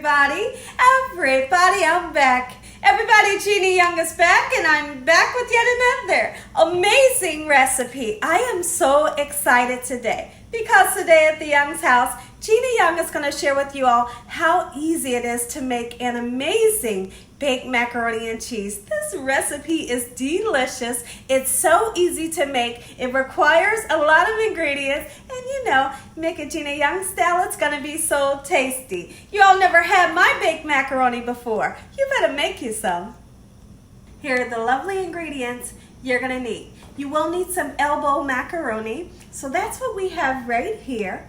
everybody. I'm back. Everybody, Gina Young is back, and I'm back with yet another amazing recipe. I am so excited today because today at the Young's house, Gina Young is going to share with you all how easy it is to make an amazing baked macaroni and cheese. This recipe is delicious. It's so easy to make. It requires a lot of ingredients, and you know, make it Gina Young style, it's going to be so tasty. You all never had my baked macaroni before. You better make you some. Here are the lovely ingredients you're going to need. You will need some elbow macaroni, so that's what we have right here.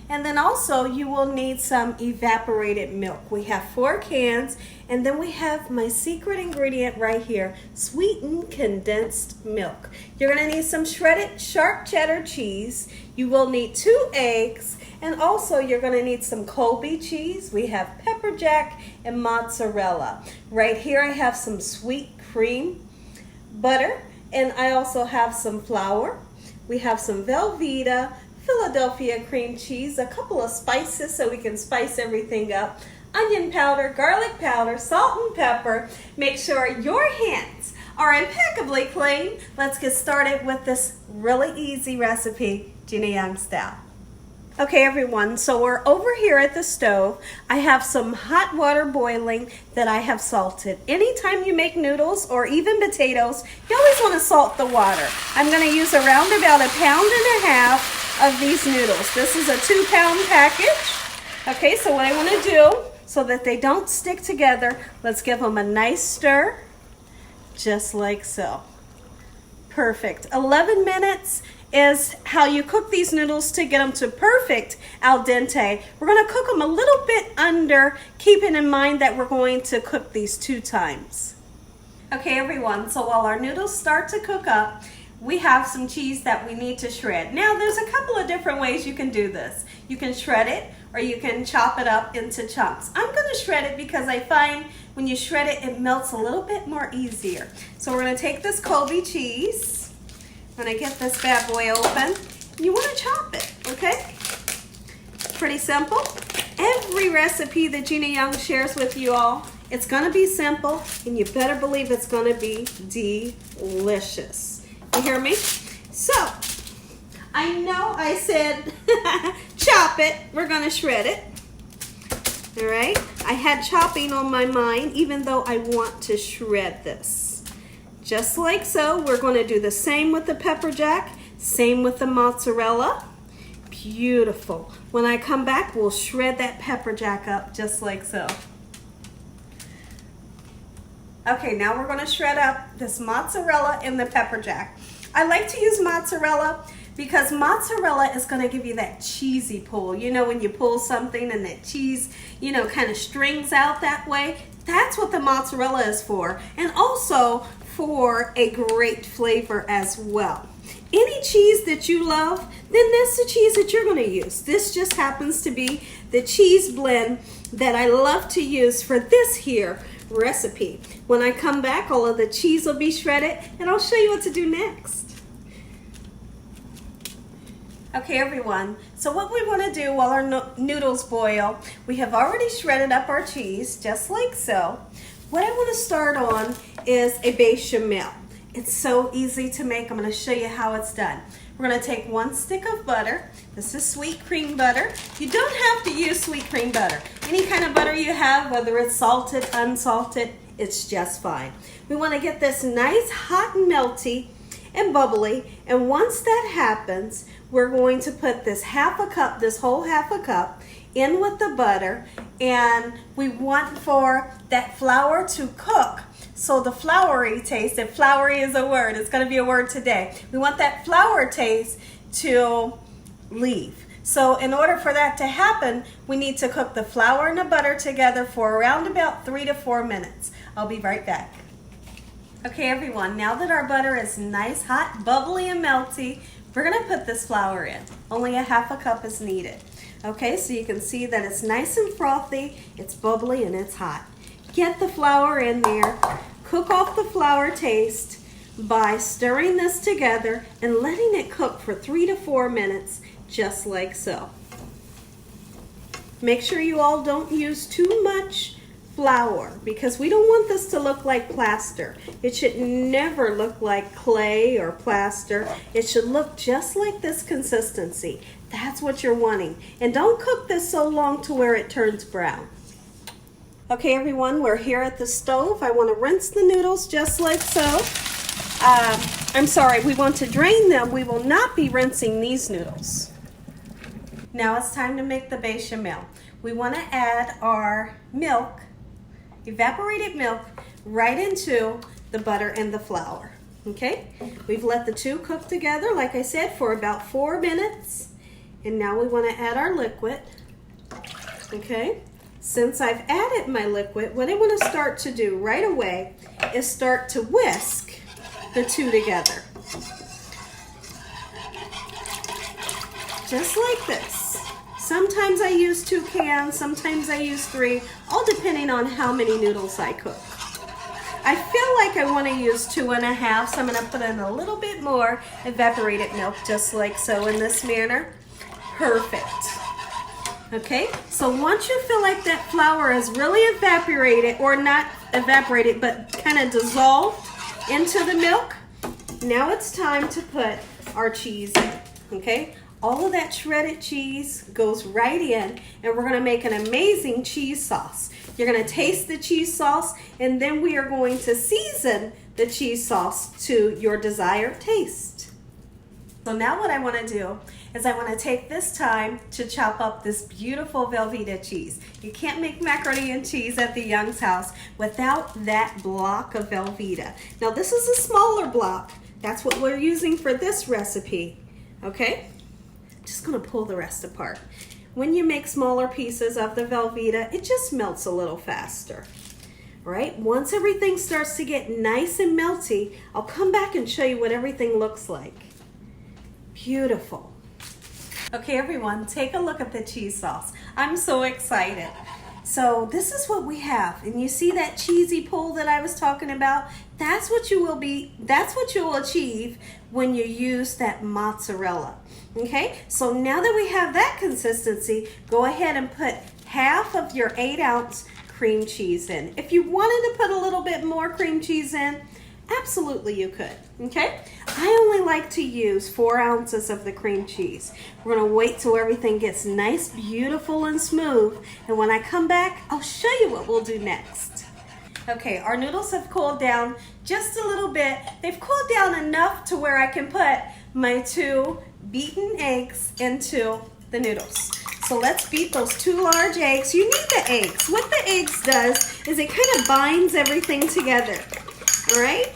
And then also you will need some evaporated milk. We have 4 cans, and then we have my secret ingredient right here, sweetened condensed milk. You're gonna need some shredded sharp cheddar cheese. You will need 2 eggs, and also you're gonna need some Colby cheese. We have pepper jack and mozzarella. Right here I have some sweet cream butter, and I also have some flour. We have some velvetta, Philadelphia cream cheese, a couple of spices so we can spice everything up, onion powder, garlic powder, salt and pepper. Make sure your hands are impeccably clean. Let's get started with this really easy recipe, Gina Young style. Okay everyone, so we're over here at the stove. I have some hot water boiling that I have salted. Anytime you make noodles or even potatoes, you always want to salt the water. I'm going to use around about 1.5 pounds of these noodles. This is a 2-pound package. Okay, so what I want to do so that they don't stick together, let's give them a nice stir, just like so. Perfect. 11 minutes is how you cook these noodles to get them to perfect al dente. We're going to cook them a little bit under, keeping in mind that we're going to cook these 2 times. Okay everyone, so while our noodles start to cook up, we have some cheese that we need to shred. Now there's a couple of different ways you can do this. You can shred it or you can chop it up into chunks. I'm going to shred it because I find when you shred it, it melts a little bit more easier. So we're going to take this Colby cheese. I'm going to get this bad boy open. You want to chop it, okay? Pretty simple. Every recipe that Gina Young shares with you all, it's going to be simple, and you better believe it's going to be delicious. You hear me? So, I know I said chop it. We're going to shred it. All right? I had chopping on my mind, even though I want to shred this. Just like so, we're going to do the same with the pepper jack, same with the mozzarella. Beautiful. When I come back, we'll shred that pepper jack up just like so. Okay, now we're going to shred up this mozzarella and the pepper jack. I like to use mozzarella because mozzarella is going to give you that cheesy pull. You know, when you pull something and that cheese, you know, kind of strings out that way. That's what the mozzarella is for. And also for a great flavor as well. Any cheese that you love, then that's the cheese that you're going to use. This just happens to be the cheese blend that I love to use for this here recipe. When I come back, all of the cheese will be shredded, and I'll show you what to do next. Okay everyone, so what we want to do while our noodles boil, we have already shredded up our cheese, just like so. What I want to start on is a bechamel. It's so easy to make. I'm going to show you how it's done. We're going to take 1 stick of butter. This is sweet cream butter. You don't have to use sweet cream butter. Any kind of butter you have, whether it's salted, unsalted, it's just fine. We want to get this nice, hot and melty and bubbly. And once that happens, we're going to put this whole half a cup in with the butter, and we want for that flour to cook. So the floury taste, if floury is a word, it's going to be a word today. We want that flour taste to leave. So in order for that to happen, we need to cook the flour and the butter together for around about 3 to 4 minutes. I'll be right back. Okay everyone, now that our butter is nice, hot, bubbly, and melty, we're going to put this flour in. Only a half a cup is needed. Okay, so you can see that it's nice and frothy, it's bubbly, and it's hot. Get the flour in there. Cook off the flour taste by stirring this together and letting it cook for 3 to 4 minutes, just like so. Make sure you all don't use too much flour because we don't want this to look like plaster. It should never look like clay or plaster. It should look just like this consistency. That's what you're wanting. And don't cook this so long to where it turns brown. Okay, everyone, we're here at the stove. I want to rinse the noodles just like so. I'm sorry, we want to drain them. We will not be rinsing these noodles. Now it's time to make the bechamel. We want to add our milk, evaporated milk, right into the butter and the flour. Okay, we've let the two cook together, like I said, for about 4 minutes. And now we want to add our liquid. Okay, since I've added my liquid, what I want to start to do right away is start to whisk the two together. Just like this. Sometimes I use 2 cans, sometimes I use 3, all depending on how many noodles I cook. I feel like I want to use 2.5, so I'm going to put in a little bit more evaporated milk, just like so, in this manner. Perfect. Okay, so once you feel like that flour is really evaporated, or not evaporated, but kind of dissolved into the milk, now it's time to put our cheese in. Okay, all of that shredded cheese goes right in, and we're going to make an amazing cheese sauce. You're going to taste the cheese sauce, and then we are going to season the cheese sauce to your desired taste. So now what I want to do is I want to take this time to chop up this beautiful velvetta cheese. You can't make macaroni and cheese at the Young's house without that block of velvetta. Now this is a smaller block. That's what we're using for this recipe. Okay? Just going to pull the rest apart. When you make smaller pieces of the velvetta, it just melts a little faster. All right? Once everything starts to get nice and melty, I'll come back and show you what everything looks like. Beautiful. Okay, everyone, take a look at the cheese sauce. I'm so excited. So this is what we have, and you see that cheesy pull that I was talking about? That's what you'll achieve when you use that mozzarella. Okay, so now that we have that consistency, go ahead and put half of your 8-ounce cream cheese in. If you wanted to put a little bit more cream cheese in, absolutely you could. Okay, I only like to use 4 ounces of the cream cheese. We're going to wait till everything gets nice, beautiful, and smooth, and when I come back, I'll show you what we'll do next. Okay, our noodles have cooled down just a little bit. They've cooled down enough to where I can put my 2 beaten eggs into the noodles. So let's beat those 2 large eggs. You need the eggs. What the eggs does is it kind of binds everything together. All right?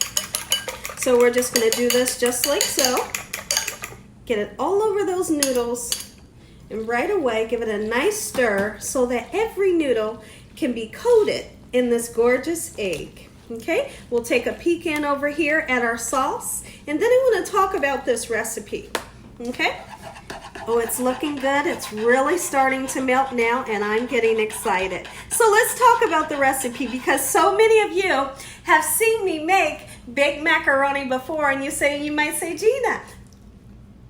So we're just going to do this just like so. Get it all over those noodles, and right away give it a nice stir so that every noodle can be coated in this gorgeous egg. Okay, we'll take a peek in over here at our sauce, and then I want to talk about this recipe. Okay, oh, it's looking good. It's really starting to melt now, and I'm getting excited. So let's talk about the recipe, because so many of you have seen me make baked macaroni before, and you might say, Gina,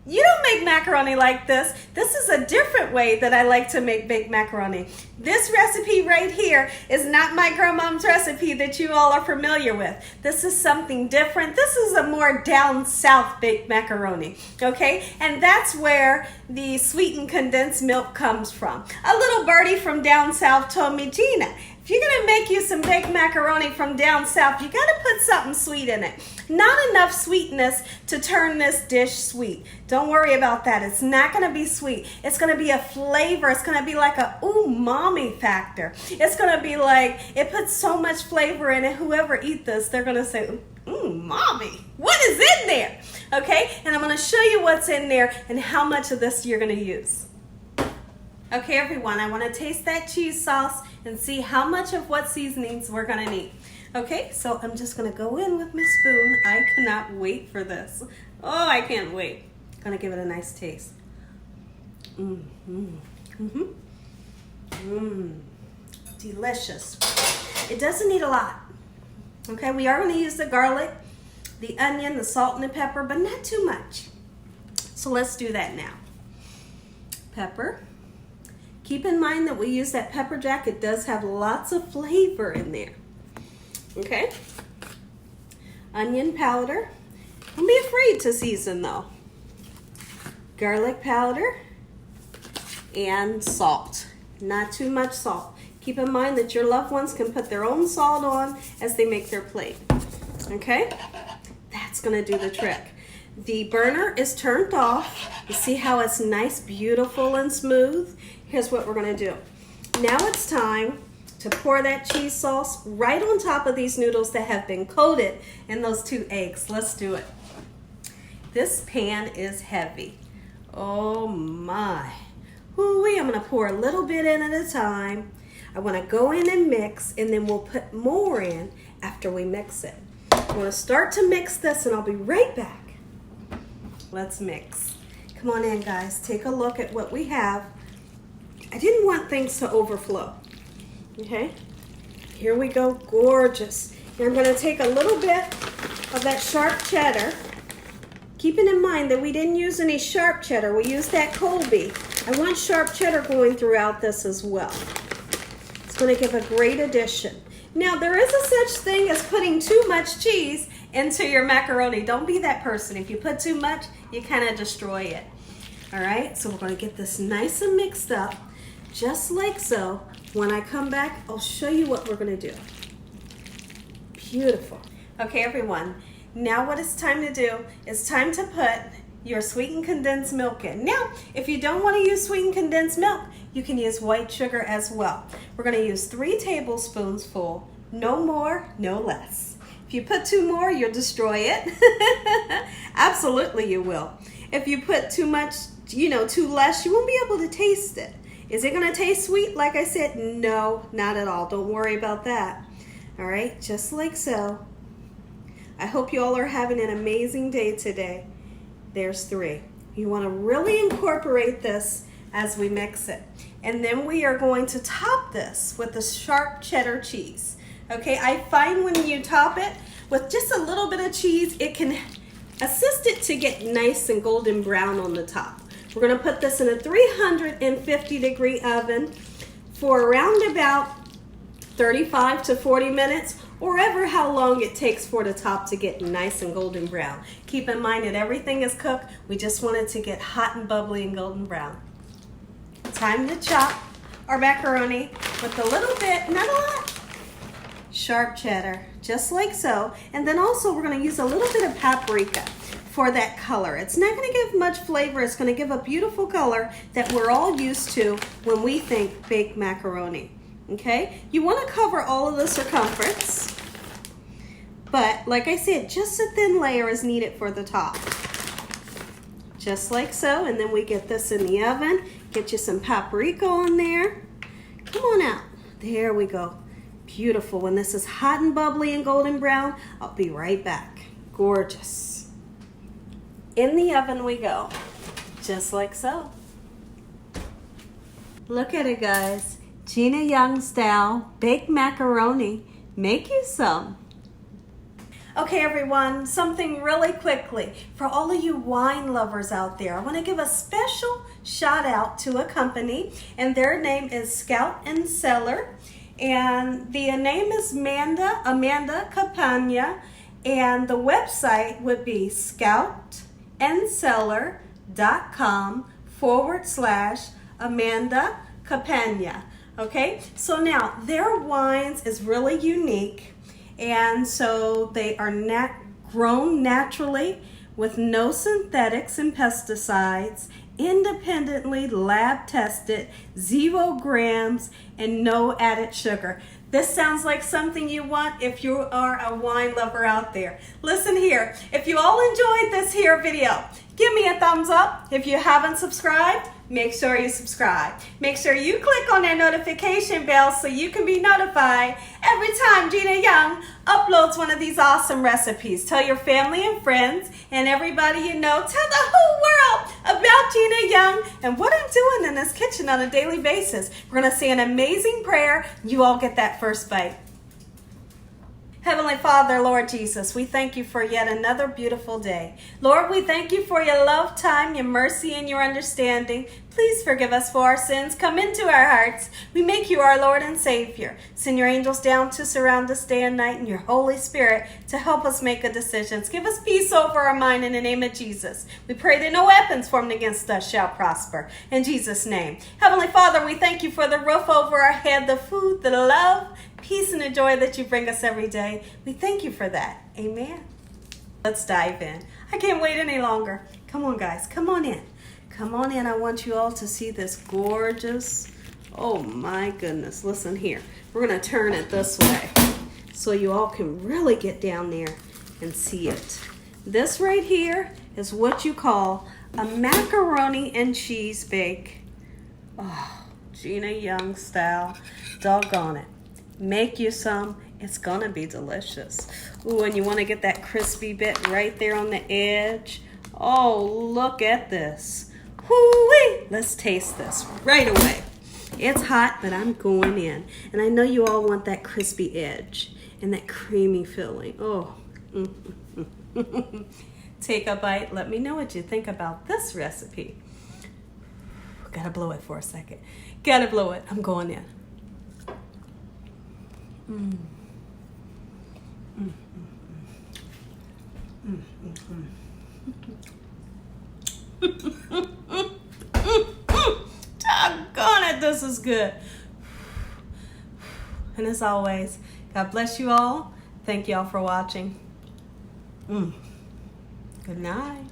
you don't make macaroni like this. This is a different way that I like to make baked macaroni. This recipe right here is not my grandmom's recipe that you all are familiar with. This is something different. This is a more down south baked macaroni, okay? And that's where the sweetened condensed milk comes from. A little birdie from down south told me, Gina, if you're gonna make you some baked macaroni from down south, you gotta put something sweet in it. Not enough sweetness to turn this dish sweet. Don't worry about that. It's not gonna be sweet. It's gonna be a flavor. It's gonna be like a umami factor. It's gonna be like, it puts so much flavor in it, whoever eats this, they're gonna say, mommy, what is in there? Okay, and I'm gonna show you what's in there and how much of this you're gonna use. Okay, everyone, I want to taste that cheese sauce and see how much of what seasonings we're going to need. Okay, so I'm just going to go in with my spoon. I cannot wait for this. Oh, I can't wait. Going to give it a nice taste. Delicious. It doesn't need a lot. Okay, we are going to use the garlic, the onion, the salt, and the pepper, but not too much. So let's do that now. Pepper. Keep in mind that we use that pepper jack. It does have lots of flavor in there. Okay? Onion powder. Don't be afraid to season though. Garlic powder and salt. Not too much salt. Keep in mind that your loved ones can put their own salt on as they make their plate. Okay? That's gonna do the trick. The burner is turned off. You see how it's nice, beautiful, and smooth? Here's what we're gonna do. Now it's time to pour that cheese sauce right on top of these noodles that have been coated in those 2 eggs. Let's do it. This pan is heavy. Oh my. Ooh-wee, I'm gonna pour a little bit in at a time. I wanna go in and mix, and then we'll put more in after we mix it. I'm gonna start to mix this, and I'll be right back. Let's mix. Come on in, guys. Take a look at what we have. I didn't want things to overflow. Okay? Here we go. Gorgeous. And I'm gonna take a little bit of that sharp cheddar. Keeping in mind that we didn't use any sharp cheddar. We used that Colby. I want sharp cheddar going throughout this as well. It's going to give a great addition. Now, there is a such thing as putting too much cheese into your macaroni. Don't be that person. If you put too much, you kind of destroy it. All right, so we're going to get this nice and mixed up, just like so. When I come back, I'll show you what we're going to do. Beautiful. Okay, everyone. Now what it's time to do is time to put your sweetened condensed milk in. Now, if you don't want to use sweetened condensed milk, you can use white sugar as well. We're going to use 3 tablespoons full, no more, no less. If you put 2 more, you'll destroy it. Absolutely you will. If you put too much, too less, you won't be able to taste it. Is it going to taste sweet? Like I said, no, not at all. Don't worry about that. All right, just like so. I hope you all are having an amazing day today. There's 3. You want to really incorporate this as we mix it. And then we are going to top this with the sharp cheddar cheese. Okay, I find when you top it with just a little bit of cheese, it can assist it to get nice and golden brown on the top. We're going to put this in a 350-degree oven for around about 35 to 40 minutes, or ever how long it takes for the top to get nice and golden brown. Keep in mind that everything is cooked. We just want it to get hot and bubbly and golden brown. Time to chop our macaroni with a little bit, not a lot, sharp cheddar, just like so. And then also we're going to use a little bit of paprika for that color. It's not going to give much flavor. It's going to give a beautiful color that we're all used to when we think baked macaroni. Okay, you want to cover all of the circumference, but like I said, just a thin layer is needed for the top. Just like so, and then we get this in the oven. Get you some paprika on there. Come on out. There we go. Beautiful. When this is hot and bubbly and golden brown, I'll be right back. Gorgeous. In the oven we go. Just like so. Look at it, guys. Gina Young style baked macaroni. Make you some. Okay, everyone, something really quickly. For all of you wine lovers out there, I want to give a special shout out to a company, and their name is Scout and Cellar. And the name is Amanda Campagna, and the website would be scoutandcellar.com/Amanda Campagna. Okay, so now their wines is really unique, and so they are grown naturally with no synthetics and pesticides, independently lab tested, 0 grams, and no added sugar. This sounds like something you want if you are a wine lover out there. Listen here, if you all enjoyed this here video, give me a thumbs up. If you haven't subscribed, make sure you subscribe. Make sure you click on that notification bell so you can be notified every time Gina Young uploads one of these awesome recipes. Tell your family and friends and everybody you know. Tell the whole world about Gina Young and what I'm doing in this kitchen on a daily basis. We're going to say an amazing prayer. You all get that first bite. Heavenly Father, Lord Jesus, we thank you for yet another beautiful day. Lord, we thank you for your love, time, your mercy, and your understanding. Please forgive us for our sins. Come into our hearts. We make you our Lord and Savior. Send your angels down to surround us day and night, and your Holy Spirit to help us make good decisions. Give us peace over our mind in the name of Jesus. We pray that no weapons formed against us shall prosper. In Jesus' name. Heavenly Father, we thank you for the roof over our head, the food, the love, peace, and the joy that you bring us every day. We thank you for that. Amen. Let's dive in. I can't wait any longer. Come on, guys. Come on in. Come on in. I want you all to see this gorgeous. Oh my goodness. Listen here. We're going to turn it this way so you all can really get down there and see it. This right here is what you call a macaroni and cheese bake. Oh, Gina Young style. Doggone it. Make you some. It's gonna be delicious. Ooh, and you want to get that crispy bit right there on the edge. Oh, look at this. Whoo-wee! Let's taste this right away. It's hot, but I'm going in. And I know you all want that crispy edge and that creamy filling. Oh. Take a bite. Let me know what you think about this recipe. Gotta blow it for a second. Gotta blow it. I'm going in. Doggone it, this is good. And as always, God bless you all. Thank you all for watching. Good night.